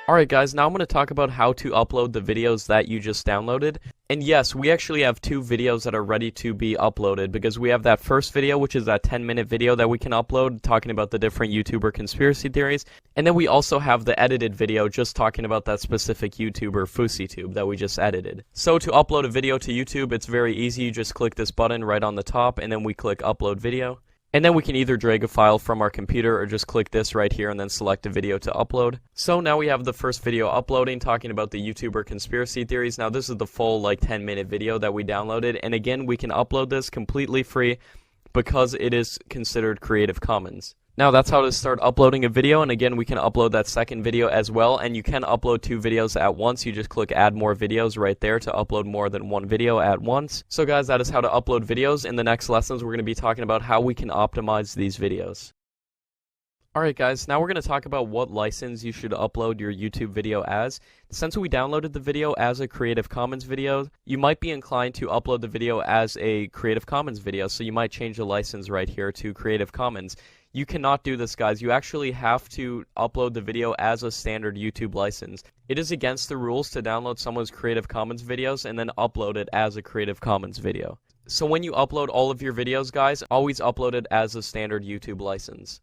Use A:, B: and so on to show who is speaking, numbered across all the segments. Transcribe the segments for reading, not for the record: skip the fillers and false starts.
A: Alright guys, now I'm going to talk about how to upload the videos that you just downloaded. And yes, we actually have two videos that are ready to be uploaded because we have that first video, which is that 10-minute video that we can upload talking about the different YouTuber conspiracy theories. And then we also have the edited video just talking about that specific YouTuber FouseyTube that we just edited. So to upload a video to YouTube, it's very easy. You just click this button right on the top and then we click upload video. And then we can either drag a file from our computer or just click this right here and then select a video to upload. So now we have the first video uploading talking about the YouTuber conspiracy theories. Now this is the full 10-minute video that we downloaded, and again we can upload this completely free because it is considered Creative Commons. Now that's how to start uploading a video, and again we can upload that second video as well, and you can upload two videos at once. You just click add more videos right there to upload more than one video at once. So guys, that is how to upload videos. In the next lessons we're going to be talking about how we can optimize these videos. Alright guys, now we're going to talk about what license you should upload your YouTube video as. Since we downloaded the video as a Creative Commons video, you might be inclined to upload the video as a Creative Commons video, so you might change the license right here to Creative Commons. You cannot do this, guys. You actually have to upload the video as a standard YouTube license. It is against the rules to download someone's Creative Commons videos and then upload it as a Creative Commons video. So when you upload all of your videos, guys, always upload it as a standard YouTube license.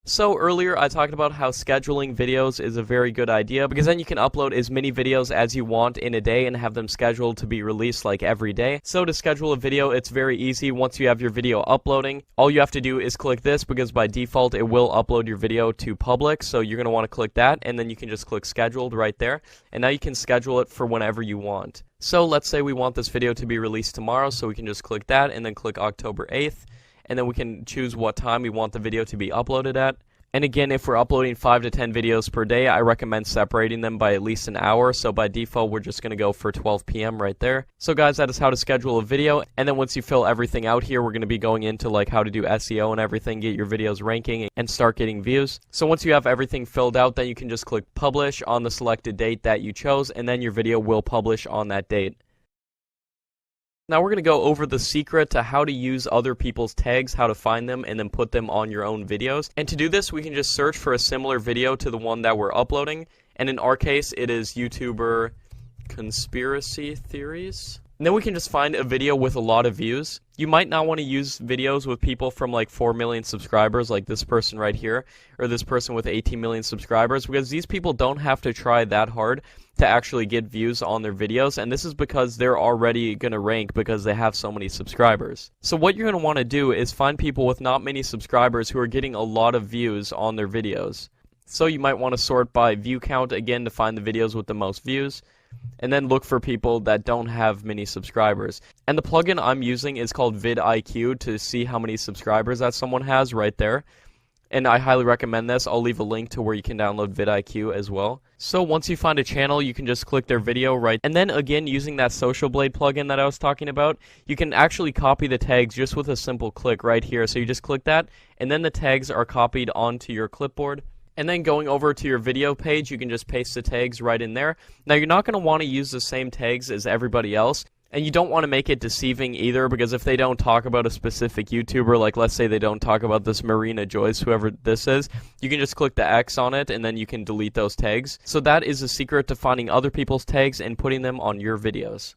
A: So earlier I talked about how scheduling videos is a very good idea because then you can upload as many videos as you want in a day and have them scheduled to be released every day. So to schedule a video, it's very easy. Once you have your video uploading, all you have to do is click this because by default it will upload your video to public. So you're going to want to click that and then you can just click scheduled right there. And now you can schedule it for whenever you want. So let's say we want this video to be released tomorrow, so we can just click that and then click October 8th. And then we can choose what time we want the video to be uploaded at. And again, if we're uploading 5 to 10 videos per day, I recommend separating them by at least an hour. So by default, we're just going to go for 12 p.m. right there. So guys, that is how to schedule a video. And then once you fill everything out here, we're going to be going into how to do SEO and everything, get your videos ranking and start getting views. So once you have everything filled out, then you can just click publish on the selected date that you chose, and then your video will publish on that date. Now we're going to go over the secret to how to use other people's tags, how to find them, and then put them on your own videos. And to do this, we can just search for a similar video to the one that we're uploading. And in our case, it is YouTuber conspiracy theories. And then we can just find a video with a lot of views. You might not want to use videos with people from 4 million subscribers like this person right here, or this person with 18 million subscribers, because these people don't have to try that hard to actually get views on their videos, and this is because they're already going to rank because they have so many subscribers. So what you're going to want to do is find people with not many subscribers who are getting a lot of views on their videos. So you might want to sort by view count again to find the videos with the most views, and then look for people that don't have many subscribers. And the plugin I'm using is called vidIQ to see how many subscribers that someone has right there. And I highly recommend this. I'll leave a link to where you can download vidIQ as well. So once you find a channel, you can just click their video right. And then again, using that Social Blade plugin that I was talking about, you can actually copy the tags just with a simple click right here. So you just click that, and then the tags are copied onto your clipboard. And then going over to your video page, you can just paste the tags right in there. Now you're not going to want to use the same tags as everybody else. And you don't want to make it deceiving either, because if they don't talk about a specific YouTuber, let's say they don't talk about this Marina Joyce, whoever this is, you can just click the X on it and then you can delete those tags. So that is the secret to finding other people's tags and putting them on your videos.